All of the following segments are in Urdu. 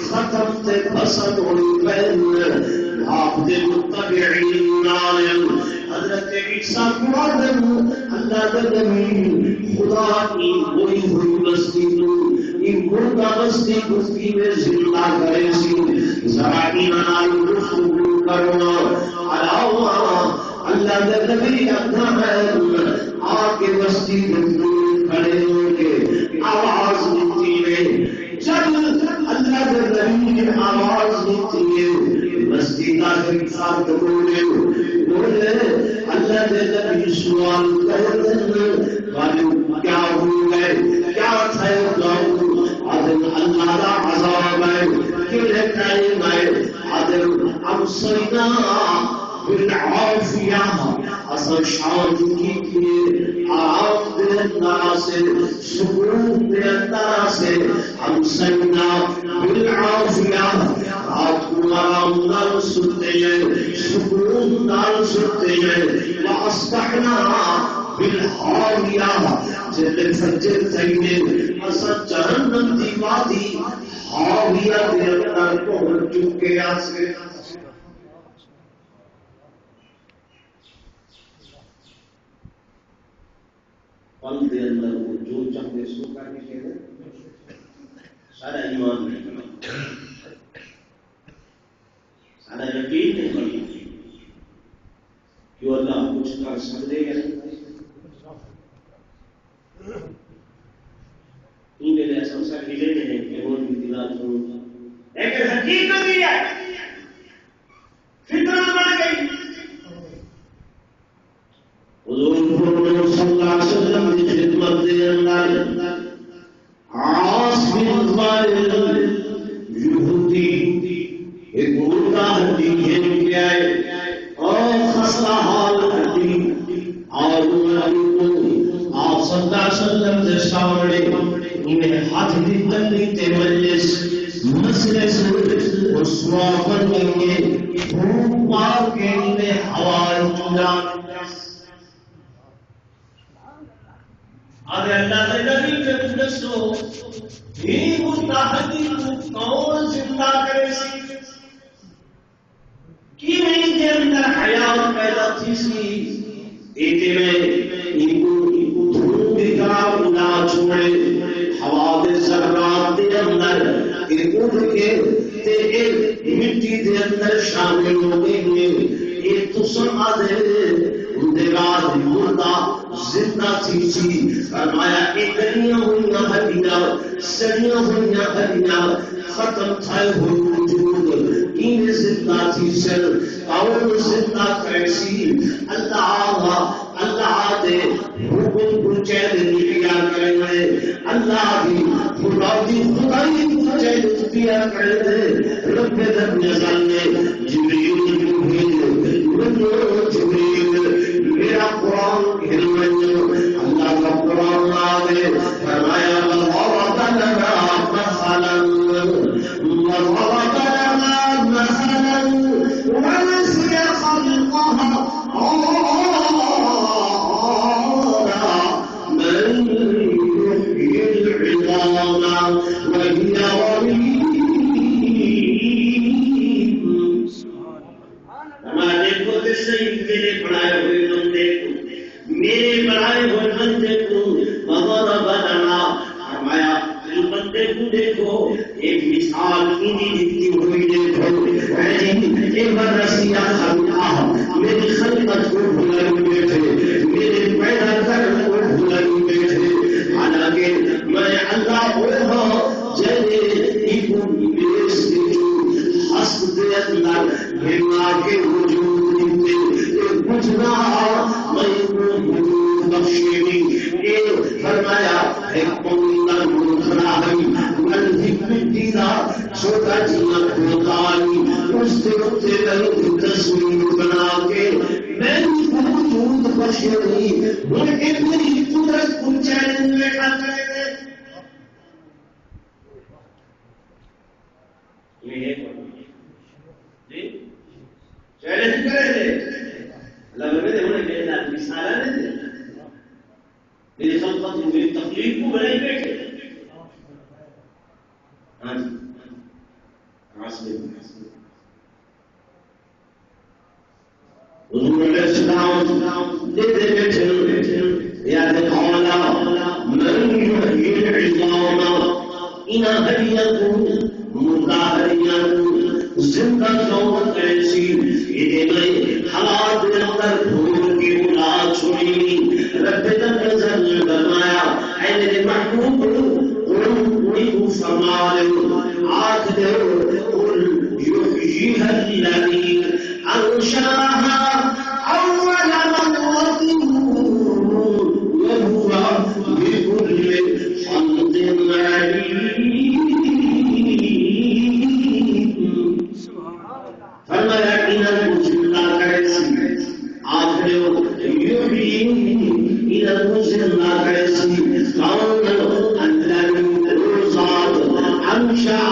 ختم تے پسند ہوئی پہن آپ دے متبعین نال حضرت عیسیٰ قرآن اللہ دے نبی خدا کی ہوئی ہوئی بستی ان مردہ بستی گفتی میں زندہ کرے سی ذرا ایمان گفتگو کرنا علاوہ اللہ دے نبی اپنا ہے آکے بستی گفتگو کھڑے ہو کے آواز دیتی ہے جب اللہ کے نبی نے آواز دیتی ہے بستی کا انسان بولے اللہ کے نبی سوال کرتے کیا ہو گئے کیا تھے آدم اللہ کا عذاب ہے کہ ٹائم ہے آدم امسینا بالعافیہ اصل شان کی تھی آپ دے اندر سے سکون دے اندر سے ہم سینا بالعافیہ آپ کو آرام نال سنتے ہیں سکون نال سنتے ہیں واسطحنا بالحاویہ جلے فجر تھئیے اصل جہنم دی وادی حاویہ دے اندر پہنچ چکے آسے پل دے اندر وہ جو چاہتے سو کر کے کہتے سارا ایمان نہیں سارا یقین نہیں کہ اللہ کچھ کر سکتے یا نہیں ان کے لیے سمسا کھلے ہیں کہ وہ بھی دلال کروں لیکن حقیقت یہ ہے فطرت بن گئی حضور صلی اللہ علیہ وسلم کی خدمت دے اندر عاص بن وائل یہودی ایک مردہ ہڈی گھیر کے آئے اور خستہ حال ہڈی اور آپ صلی اللہ علیہ وسلم کے سامنے انہیں ہاتھ دی تنی تے مجلس مسئلے سے رسوا کرنے کے بھوک مار کے انہیں ہوا چنان اللہ نے نبی کے دسو یہ متحدی کو کون زندہ کرے سی کی نہیں کے اندر حیات پیدا تھی سی ایتے میں ان کو دھوم بکار نہ چھوڑے ہوا دے ذرات دے اندر ایک اٹھ کے تے ایک مٹی دے اندر شامل ہو گئے ایک تو سما دے اندراز مردہ زندہ تھی سی فرمایا اتنیاں ہوئیاں ہڈیاں سڑیاں ہوئیاں ہڈیاں ختم تھائے ہوئے وجود انہیں زندہ تھی سر اور زندہ کیسی اللہ دے حکم کو چیلنج کیا کریں گے اللہ کی خدائی کو چیلنج کیا کریں گے رب در نظر نے جبریل میرا قرآن اللہ کا قرآن آگے فرمایا وَضَرَبَ لَنَا مَثَلًا وَنَسِيَ خَلْقَهُ مَن يُحْيِي الْعِظَامَ وَهِيَ رَمِيمٌ دیکھو جیسے میرے بنائے ہوئے بندے کو میرے بنائے ہوئے بندے کو وَضَرَبَ لَنَا فرمایا اس بندے کو دیکھو ایک مثال انہی دیتی ہوئی دیکھو ایک بار رسیہ خلقہ میری خلقت کو بھولے ہوئے تھے میرے پیدا کرنے کو بھولے ہوئے تھے حالانکہ میں اللہ ہوگا جلے ایکو بیس دیکھو حسد دے اندر بھیما کے وجود دیتے بجھنا میں کو بخشیدی فرمایا ایک پوندر مدخلا ہے من حکمتی دا چھوٹا جینا کھوتانی اس دیوتے لئے تصویر بنا کے میں کو وجود بخشیدی ملکے میری قدرت کو چیلنج میں کرتے تھے یہ چیلنج کرے تھے اللہ میں نے کہا کہ مثالہ نہیں دے میری خلقت میری تخلیق کو بنائی بیٹھے حضور علیہ السلام دیتے بیٹھے یاد قولا من یحیی العظام ان ہریت مردہ ہریت زندہ صورت ایسی ادھے حالات اندر بھول کی اولاد چھوڑی رب نظر فرمایا اے میرے محبوب قل فرمائے آخ دو قل یحییها الذی انشاها اول مرة وهو بكل خلق عليم فرمایا انہوں کو زندہ کرے آخر یحیی انہوں کو زندہ کرے کون اللہ روزات انشاء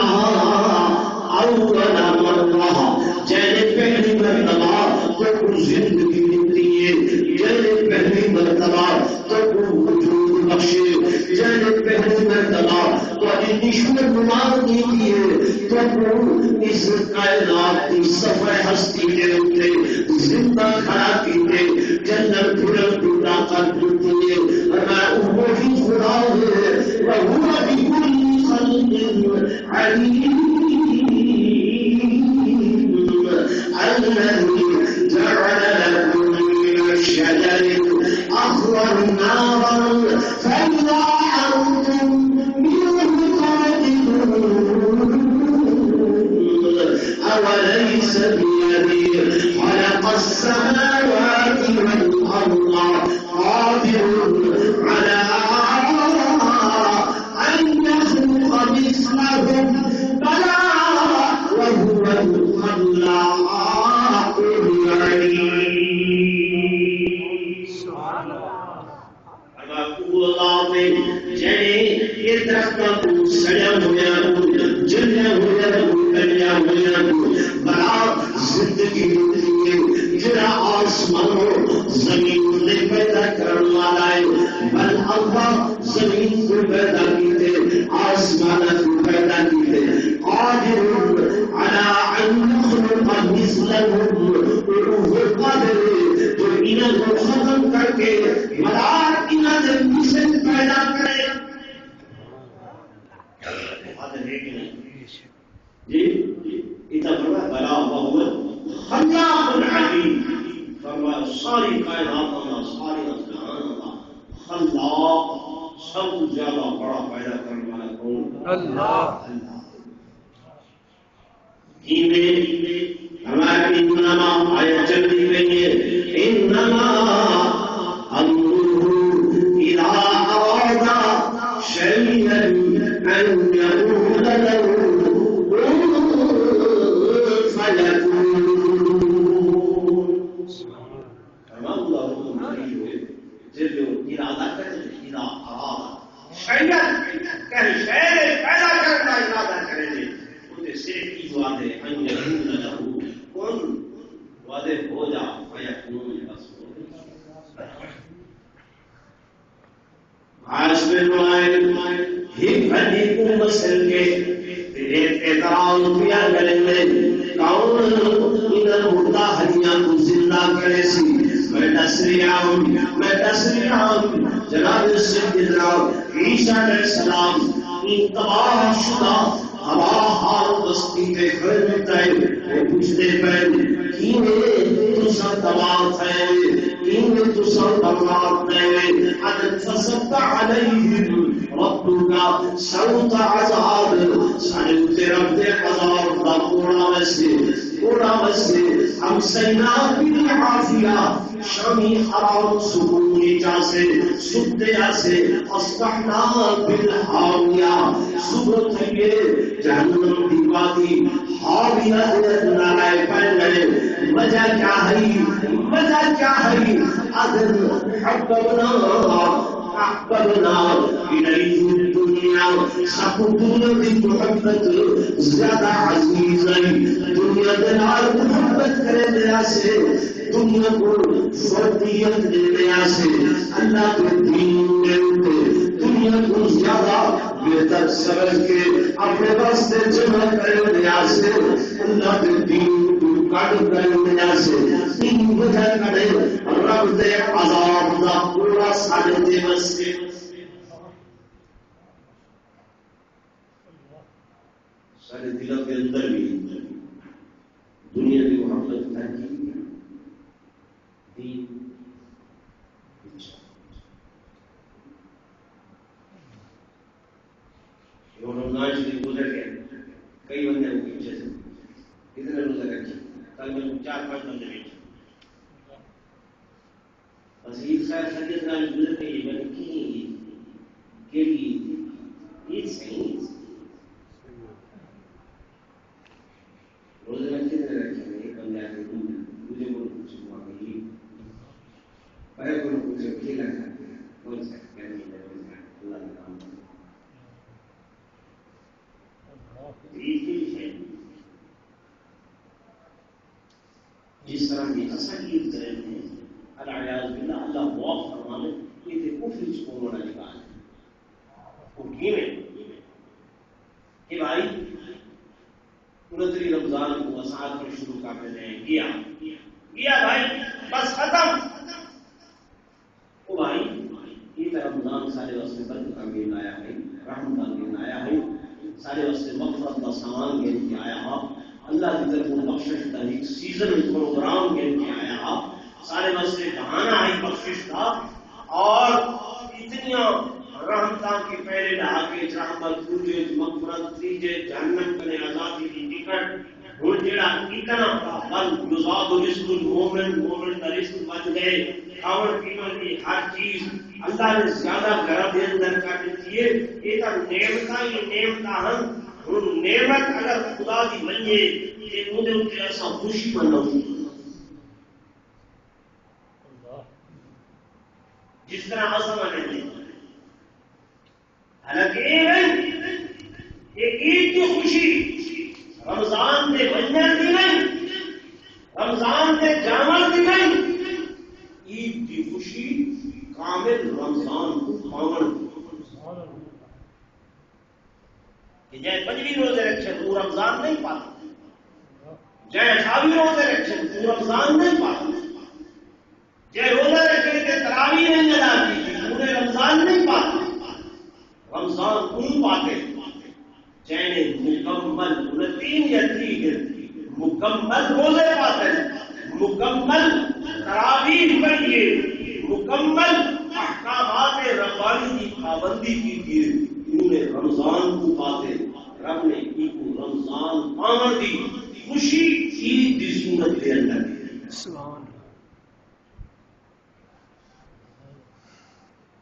اول مرہ جیسے پہلی مرتبہ تو زندگی ملتی ہے جیسے پہلی مرتبہ تو وجود بخشے جیسے پہلی مرتبہ تو نشور نماز دیتی ہے تو اس کائنات کی سفر ہستی کے اتنے زندہ کھڑا کیتے جنت پھرل ٹوٹا کر دیتی ہے میں وہی خدا ہے وہو بکل خلق علیم الذي جعل لكم من الشجر الأخضر نارا فإذا أنتم منه توقدون أوليس بيده خلق السماوات والأرض قادر على أن يخلق مثلهم بلى وهو الخلاق العليم اللہ میں جنے یہ درخت کو سڑا ہوا جلیا ہوا کلیا ہوا بڑا زندگی ملتی جڑا آسمان زمین نے پیدا کرنے والا ہے بل اللہ زمین کو پیدا کیتے آسمان کو پیدا کیتے قادر على ان يخلق مثلهم وهو قادر تو انہیں کو ختم کر کے مدار انہیں مثل پیدا کرے قادر ہے کہ نہیں جی اتنا بڑا بلا وهو خلاق العلیم فرمایا ساری کائنات اللہ ساری افغان اللہ خلاق سب زیادہ بڑا پیدا کرنے والا کون اللہ ہمارے انما آیا چلتی رہی ہے انما امرہ اذا اراد شیئا ان یقول له فیکون اللہ جب ارادہ کرتے اذا اراد شیئا کہ شیئا پیدا کرنا ارادہ کرے صرف وعدے ان یکون له کن وعدے ہو جا فیکون بس آج میں نمائے ہی بھلی کو مسل کے اعتراض کیا گلے میں کون انہیں مردہ ہریاں کو زندہ کرے سی میں تسریعہ جناب سیدنا عیسیٰ علیہ السلام ان تباہ شدہ ہوا حال بستی کے گھر میں تائے وہ پوچھتے پہلے کینے تو سر تباہ تھے کینے تو سر تباہ تھے عدد فسد علیہم ربک سوط عذاب سنوت رب دے عذاب دا کوڑا ویسے ہم سینا بالعافیہ شامی حرام سکونی جاسے سدے جاسے اصبحنا بالحاویہ صبح تھئیے جہنم دیواتی حاویہ نائے پہن گئے وجہ کیا ہے اذن حببنا إليه الدنيا سقطنا بالمحبة زیادہ عزیز ہے دنیا دلال محبت کرنے سے دنیا کو فردیت دینے سے اللہ کے دین میں دنیا دنیا کو زیادہ بہتر سمجھ کے اپنے واسطے جمع کرنے سے اللہ کے دین کو کٹ کرنے سے تین وجہ کرے رب دے عذاب دا پورا ساڑھے دے واسطے سارے دلوں کے اندر بھی دنیا کی محبت نہیں دین رمضان شریف گزر گئے کئی بندے ہو پیچھے سے کتنے روزے رکھے کل میں 4-5 بندے بیٹھے عزیز صاحب سجد نال گزر گئی میں کہ عید صحیح روزے رکھے تھے رکھے ایک بندے آ کے مجھے کو پوچھا کہ پہلے کو پوچھا کھیلا کون سا کرنی ہے اللہ کا نام جس طرح کی اصل کریں ہیں الاعیاذ باللہ اللہ معاف فرمانے یہ تھے کفر کو ہونا نکال وہ کہ بھائی 29 رمضان کو وساعت پر شروع کرتے ہیں کیا بھائی بس ختم وہ بھائی یہ تو رمضان سارے واسطے برکت کا دن آیا ہے رحمت کا دن آیا ہے سارے واسطے مغفرت کا سامان گن کے آیا ہاں اللہ کی طرف بخشش کا ایک سیزن پروگرام گن کے آیا ہاں سارے واسطے بہانا ہے بخشش کا اور اتنی رحمتاں کے پہلے ڈھاکے رحمت پوجے مغفرت تیجے جہنم کنے آزادی کی ٹکٹ ہوں جڑا اتنا بل یزاد رزق مومن کا رزق بن گئے کھاون پیون کی ہر چیز اللہ نے زیادہ گھر کے اندر کر دیتی ہے یہ نعمتاں ہن نعمت اگر خدا دی منجے کہ مجھے ان کے ایسا خوشی منو جس طرح آسمان نے حالانکہ یہ نہیں کہ عید کی خوشی رمضان کے منجر کی نہیں رمضان کے جامل کی نہیں عید کی خوشی کامل رمضان کو پاون کہ جائے 25 روزے رکھے تو رمضان نہیں پاتا جائے 28 روزے رکھے تو رمضان نہیں پاتا جائے روزے رکھے کہ تراویح نہیں ادا کی پورے رمضان نہیں پاتا رمضان کون پاتے جائے مکمل 29 یا 30 مکمل روزے پاتے مکمل تراویح پڑھیے مکمل احکامات ربانی کی پابندی کیجیے انہوں نے رمضان کو پاتے رب نے ان کو رمضان پاون دی خوشی عید کی صورت کے اندر سبحان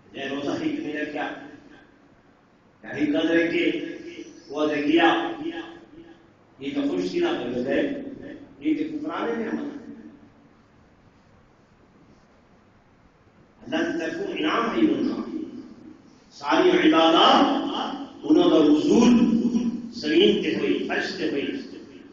جے روزہ ہی میرا کیا ہی قدر کے وہ دے گیا یہ تو خوش تھی نہ کر دے یہ تو کفرانے میں ہمارا اللہ کی طرف انعام ہے انہوں ساری عبادات انہوں کا حضور زمین تے ہوئی فرش تے ہوئی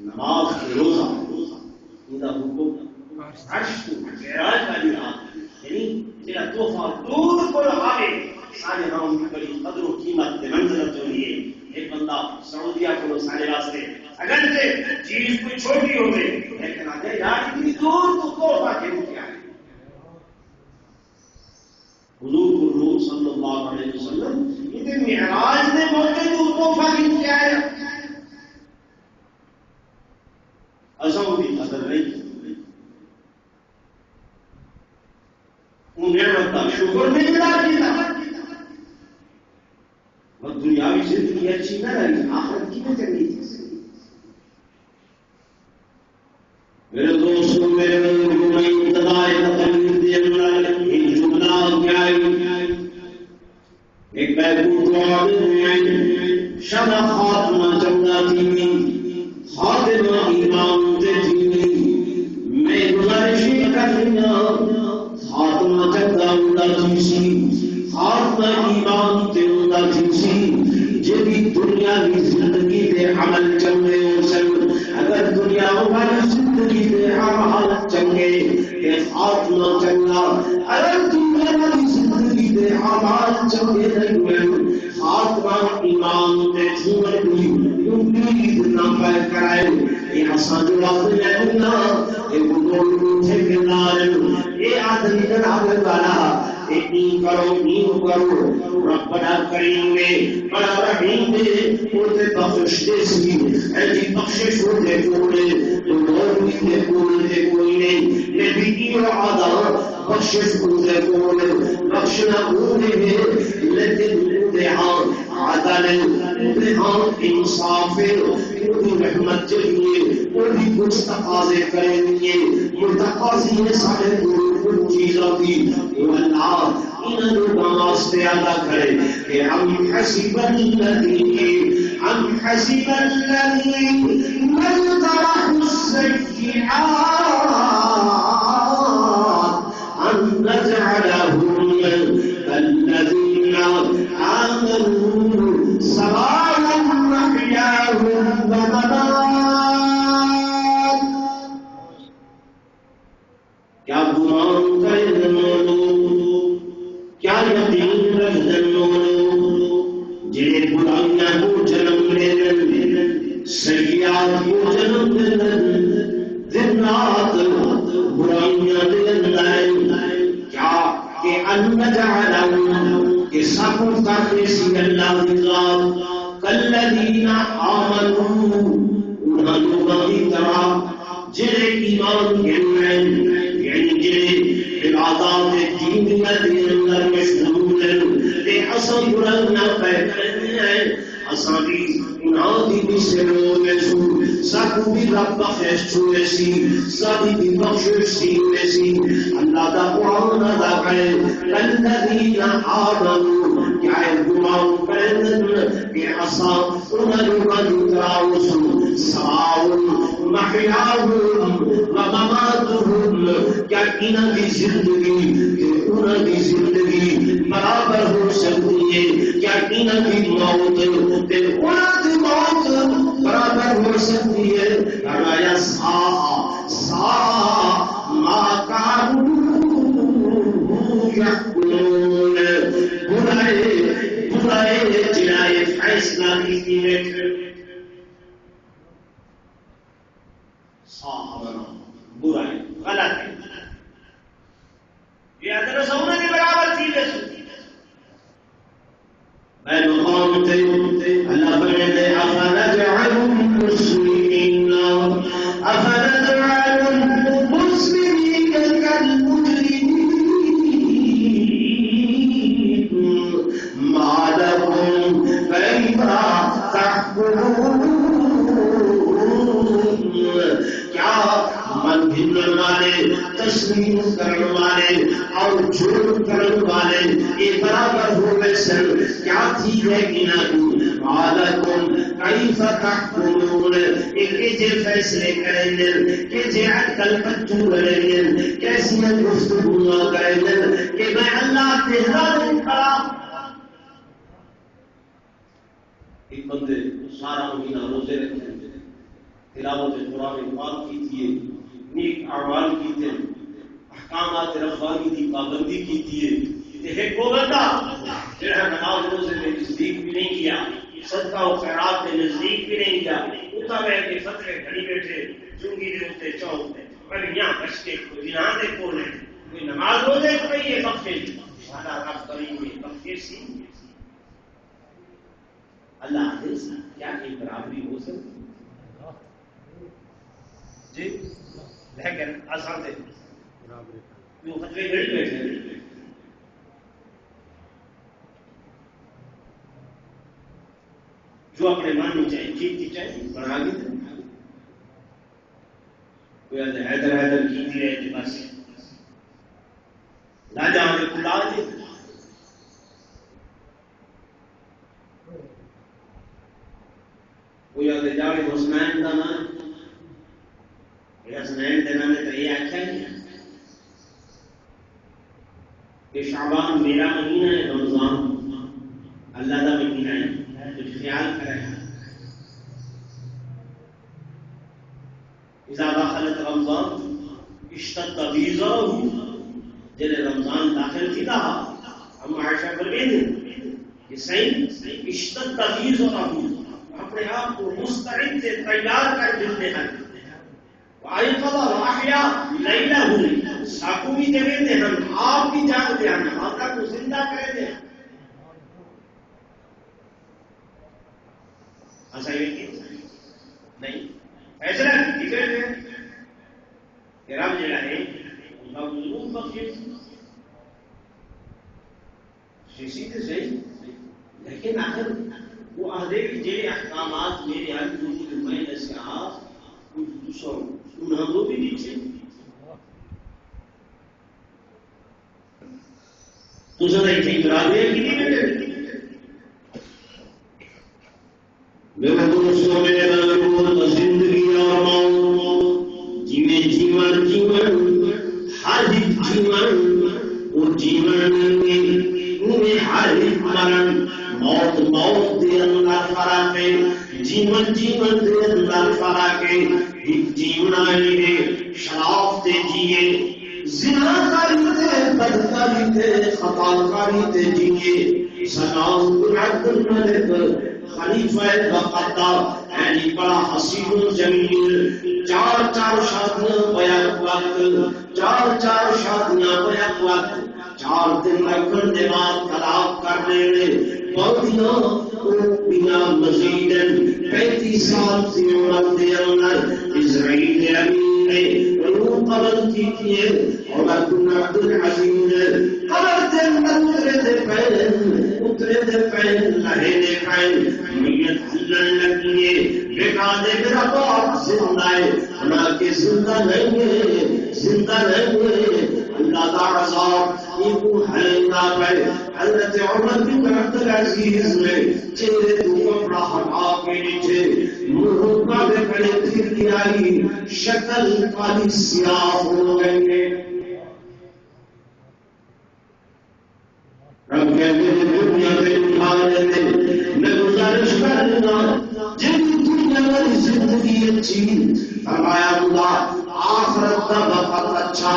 نماز کے روزہ ان کا حکم عرش کو معراج کا نام یعنی تیرا تحفہ دور پر آئے سارے نام کی بڑی قدر و قیمت کے منزلت ہو لیے ایک بندہ سعودیہ کو سارے راستے اگر سے چیز کوئی چھوٹی ہو گئی لیکن آتے یار اتنی دور تو تحفہ کے کیا ہے حضور صلی اللہ علیہ وسلم یہ معراج نے موقع تو تحفہ کیا ہے ازوں کی قدر نہیں نعمت کا شکر نہیں ادا کیا اور دنیاوی زندگی اچھی نہ رہی آخرت کی نہ چنگی تھی میرے دوستوں میرے بزرگوں میں ابتدائی تقریر دینا ان جملہ کیا ہے ایک بیگون دعا شب خاتمہ چنگا تھی خاتمہ ایمان دے تھی میں گزارش کرنا خاتمہ چنگا ہوتا تھی خاتمہ ایمان تے ہوتا تھی جی دنیا کی زندگی دے عمل چنگے ہو سن اگر دنیا والی زندگی دے عمل چنگے کہ خاتمہ چنگا اگر دنیا والی زندگی دے عمل چنگے نہیں ہوئے پہ کرائے یہ آسان وقت میں نہ یہ بزرگ تھے کردار یہ آدمی جناب والا اتنی کرو نیو کرو ربنا کریم میں بڑا رحیم دے اسے بخشش دے سی ایسی بخشش ہو دے کونے تو لوگ دے کونے دے کوئی نہیں نبی کی وعدہ بخشش ہو دے کونے بخشنا ہو دے لیکن دے ہاں عدل دے ہاں انصاف وہ رحمت چاہیے وہ بھی کچھ تقاضے کریں گے یہ تقاضے ہیں سارے کچھ چیزوں کی وہ اللہ ان لوگوں واسطے ادا کرے کہ ہم حسب الذین مجترح السیئات ان نجعلهم كالذین آمنوا سواء محیاهم ومماتهم کیا گمان کریں لوگ کیا یقین رکھیں لوگ جنہیں برائیاں کو جنم دیں سیئات کو جنم دیں دن رات برائیاں دیں کیا کہ ان نجعلهم کہ سب کرنے سی اللہ کی ذات کالذین آمنوا انہاں لوگوں کی طرح جنہیں ایمان کہنے یعنی جنہیں عبادات دینیت کے اندر مشغول ہیں اصل برائیاں کرتے ہیں اصل انہوں بھی سروں میں سب بھی رب بخش چھوئے سی سب بھی بخشش سی میں سی اللہ دا قرآن ادا کرے الذین آمنوا کیا گمان کریں کہ اصا انہوں کا جتراؤ سن سواؤن محیاؤن ومماتهم کیا انہوں کی زندگی کہ انہوں کی زندگی برابر ہو سکتی ہے کیا انہوں کی موت کہ انہوں کی موت برابر ہو سکتی ہے فرمایا ساء ما كانوا يحكمون برائے جنائے فیصلہ کی برائی غلط ہے یہ ادرس ہونے کی برابر تھی میں مقام تے اللہ فرماتے افنجعل المسلمین افنجعل المسلمین كالمجرمین ما لكم كيف تحكمون کیا من بھنن والے تسلیم کرنے والے اور جرم کرنے والے یہ برابر ہو گئے سن کیا تھی ہے کہ مالکم کیف تحکمون ایک فیصلے کریں گے کہ عقل بچوں کریں گے کیسی گفتگو کریں گے کہ میں اللہ تیرا نہیں کھڑا ایک بندے سارا مہینہ روزے رکھتے ہیں تلاوت قرآن پاک کی تھی نیک اعمال کی تھے احکامات ربانی کی پابندی کی تھی ایک وہ بندہ جنہیں نماز روزے میں نزدیک بھی نہیں کیا صدقہ و خیرات میں نزدیک بھی نہیں کیا اتا بیٹھ کے فترے گھڑی بیٹھے چونگی دے ہوتے چوک دے پر یہاں بچ کے کوئی نہ دے کون ہے کوئی نماز روزے کو نہیں ہے بخشے والا رب کریم میں بخشے سی اللہ دے کیا کہ برابری ہو سکتی جی لیکن آسان تھے کیوں خطرے گھڑی بیٹھے جو اپنے من میں چاہیے جیتتی چاہیے بڑھا گی کوئی حیدر حیدر کیتی رہے بس نہ جاؤ گے کھلا دے کوئی آدھے جاڑے حسنین کا نام حسنین دینا نے تو یہ آخیا نہیں کہ شعبان میرا مہینہ ہے رمضان اللہ کا مہینہ ہے کچھ خیال کرے اذا دخلت رمضان اشتد غیظہ جنہیں رمضان داخل کی تھا ہم عائشہ پر گئے تھے کہ صحیح اشتد غیظہ اپنے آپ کو مستعد سے تیار کر دیتے ہیں. وَأَيْقَظَ وَأَحْيَا لَيْلَهُ ساکو بھی جگہ دے ہم آپ بھی جاگ دے ہم آقا کو زندہ کرے دے. ایسا یہ نہیں فیصلہ ٹکٹ ہے کہ رب جڑا ہے ان کا ضرور بخشے سیدھے صحیح. لیکن آخر وہ عہدے کے جڑے احکامات میرے حال کو میں نے کہا کچھ دوسروں انہوں کو بھی نیچے تو سر ایک کرا دیا کہ نہیں میرے دوستوں میں زندگی اور موت جیون جیون ہر جیون اور جیون میں ہر مرن موت موت دے اندر فرق ہے جیون جیون دے اندر فرق ہے. ایک جیون آئیے شراب تے جیے زنا کاری تے بدکاری تے خطا کاری تے جیے سلام عبد الملک خلیفہ بقدہ یعنی بڑا حسین و جمیل چار شادیاں بیک وقت چار شادیاں بیک وقت 4 دن رکھن دے بعد طلاق کر لینے بنا مزید 35 سال کی عمر کے اندر اسرائیل امین نے روح قبل کی تھی عمر بن عبد العزیز قبر کے اندر اترے دے پہن لہے دے پہن میت ہلن لگی ہے بیٹا دے میرا باپ زندہ ہے نہ کہ زندہ نہیں ہے اللہ کا عذاب یہ کو ہے نہ پہ. حضرت عمر بن عبد العزیز نے چہرے تو کپڑا ہٹا کے نیچے منہ کا بے کڑے پھر گرائی شکل کالی سیاہ ہو گئی. رب کہتے ہیں دنیا میں اٹھا لیتے میں گزارش کرنا جن دنیا میں زندگی اچھی فرمایا اللہ آخرت کا بہت اچھا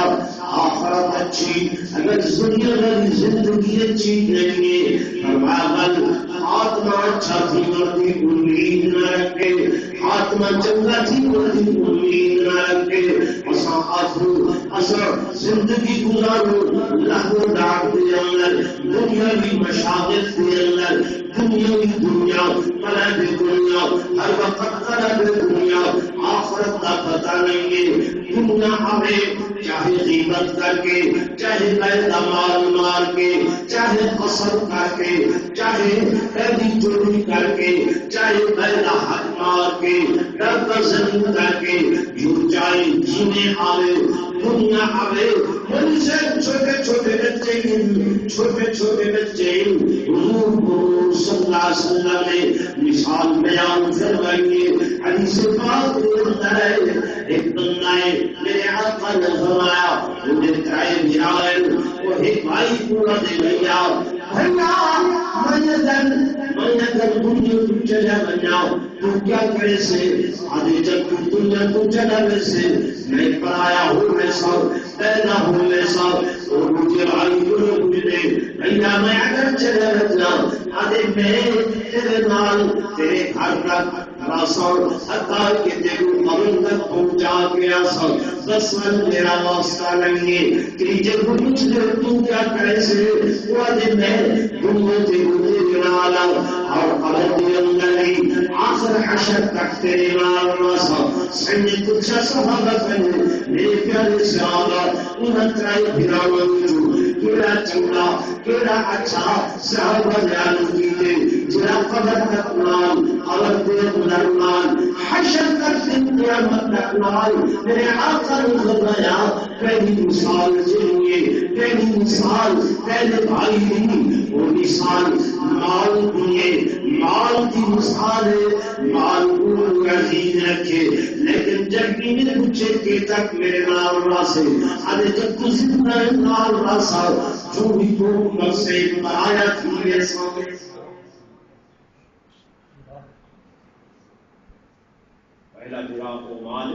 آخرت اچھی اگر دنیا میں زندگی اچھی نہیں ہے فرمایا بل آتما اچھا تھی مرتی امید نہ رکھے آتما چنگا تھی مرتی امید نہ رکھے اصل زندگی گزارو لہو ڈاک دے اندر دنیاوی مشاغل کے اندر دنیاوی دنیا طلب دنیا ہر وقت طلب دنیا آخرت کا پتہ نہیں ہے. دنیا ہمیں چاہے غیبت کر کے چاہے پیدا مار کے چاہے قسم کر کے چاہے قیدی چوری کر کے چاہے پیدا حق مار کے ڈر زمین کر کے جو چاہے جینے آوے دنیا آوے ان سے چھوٹے بچے حضور صلی اللہ علیہ وسلم نے مثال بیان فرمائی حدیث پاک کے اندر ہے ایک بندہ ہے میرے آقا نے فرمایا مجھے کرائے گرائے وہ ایک بھائی پورا دے گیا میں دنیا تو چلا بناؤ تو کیا کرے سے آدھے جب دنیا تو چلا ویسے میں پرایا ہوں میں سب پیدا ہوں میں سب اور مجھے آئی پورے مجھے بھیا میں اگر چلا بچنا آدھے میں تیرے نال تیرے گھر تک حتیٰ کہ تیرے قبر تک پہنچا گیا سب بس من میرا واسطہ نہیں ہے کہ جب پوچھ لے تو کیا کرے سے وہ آدھے میں دنیا تیرے گرالا اور قبر کے اندر ہی آخر حشر تک تیرے نال سب سنجھ کچھ صحابہ کرنے میرے پیارے صحابہ انہیں ترائی پھراؤں کیڑا چنگا کیڑا اچھا صحابہ جانو کیتے جرا قبر تک نال قبر کے اندر نال حشر تک قیامت تک نال میرے آقا نے فرمایا پہلی مثال چاہیے پہلی مثال پہلے بھائی نہیں وہ مثال مال دیے مال کی مثال ہے مال کو عزیز رکھے لیکن جب انہیں پوچھے کہ تک میرے نال راسے ارے جب تو زندہ نال راسا جو بھی تو مجھ سے بنایا تھی میرے سامنے پہلا برا وہ مال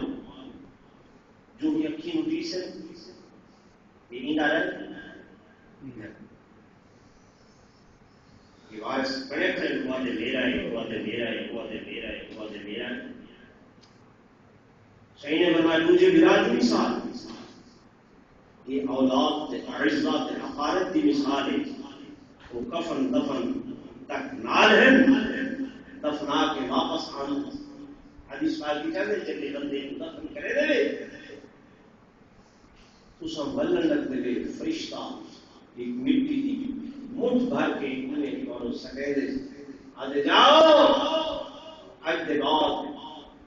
جو یقین ہوتی سے یہ نہیں ڈالا یہ وارث بڑے کھڑے ہوا دے میرا ہے ہوا دے میرا ہے ہوا دے میرا ہے نے فرمایا مجھے برات کی مثال یہ اولاد اعزت اقارت کی مثال ہے وہ کفن دفن تک نال ہے دفنا کے واپس آنا حدیث پاک کی کہتے چلے بندے کو دفن کرے دے تو سب ولن لگ دے فرشتہ ایک مٹی دی مٹھ بھر کے انہیں کی بارو سکے دے آدھے جاؤ آج دے بعد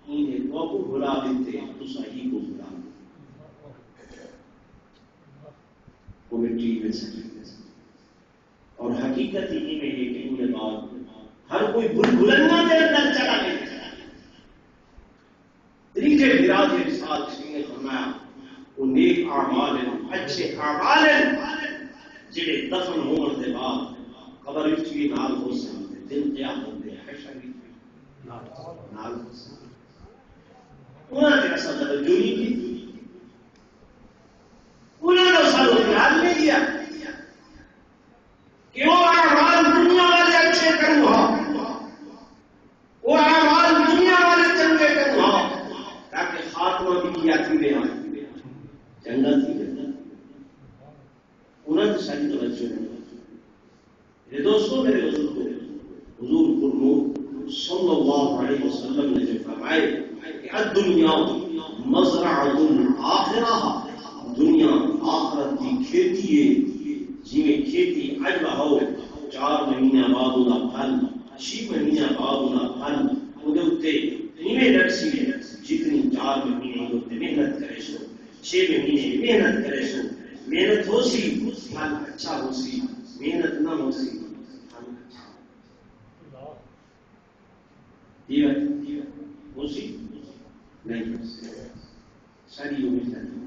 انہیں کو بھلا دیتے تو صحیح کو بھلا وہ مٹی میں سکے اور حقیقت ہی میں یہ کہ انہیں بعد ہر کوئی بلندہ دے اندر چلا گیا طریقے براد رسال نے فرمایا وہ نیک اعمال ہیں اچھے اعمال ہیں جڑے دفن ہونے کے بعد قبر وچ بھی نال ہو سکتے دل قیامت دے حشر وچ نال ہو سکتے انہاں نے ایسا توجہ نہیں کی انہوں نے سارا خیال نہیں کیا کہ وہ اعمال دنیا والے اچھے کروں ہاں وہ اعمال دنیا والے چنگے کروں ہاں تاکہ خاتمہ بھی کیا تھی بے چنگا تھی انہوں نے ساری توجہ نہیں یہ دوستوں میرے بزرگ حضور قرنور صلی اللہ علیہ وسلم نے جو فرمائے کہ الدنیا مزرعۃ آخرہ دنیا آخرت کی کھیتی ہے جی میں کھیتی اج ہو 4 مہینے بعد دا پھل 6 مہینے بعد دا پھل وہ تے ایویں لکسی جتنی 4 مہینے ہوتے محنت کرے سو 6 مہینے محنت کرے سو محنت ہو سی پھل اچھا ہو سی محنت نہ ہو سی پھل اچھا ہو سی نہیں ساری محنت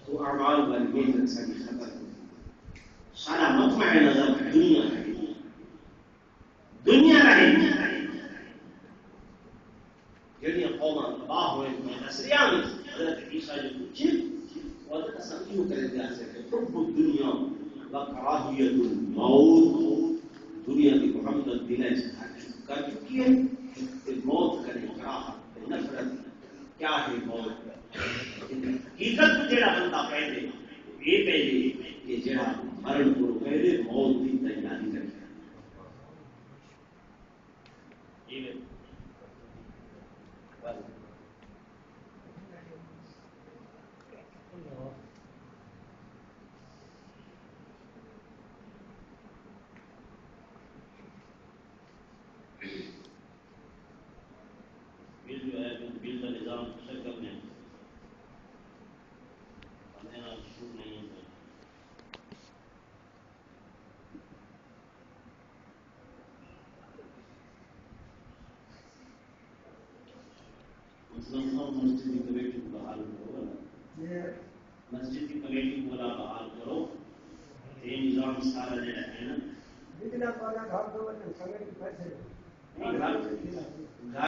تو اعمال والی محنت ساری ختم سارا مطمع نظر دنیا رہے دنیا رہے جڑیاں قوماں تباہ ہوئے نسریاں میں حضرت عیسیٰ جو پوچھے وہ تصور کرے دیا سے کہ حب الدنیا وکراہیت الموت دنیا کی محبت دل سے کر چکی ہے کہ موت کرے کراہت نفرت کیا ہے موت حقیقت جڑا بندہ پہلے یہ پہلے کہ جڑا مرن کو پہلے موت کی تیاری کرے بل جو ہے بل کا نظام شرکت میں شروع نہیں ہے مسجد کی کمیٹی کو بحال کرو مسجد کی کمیٹی کو بحال کرو یہ نظام سارا جو ہے نا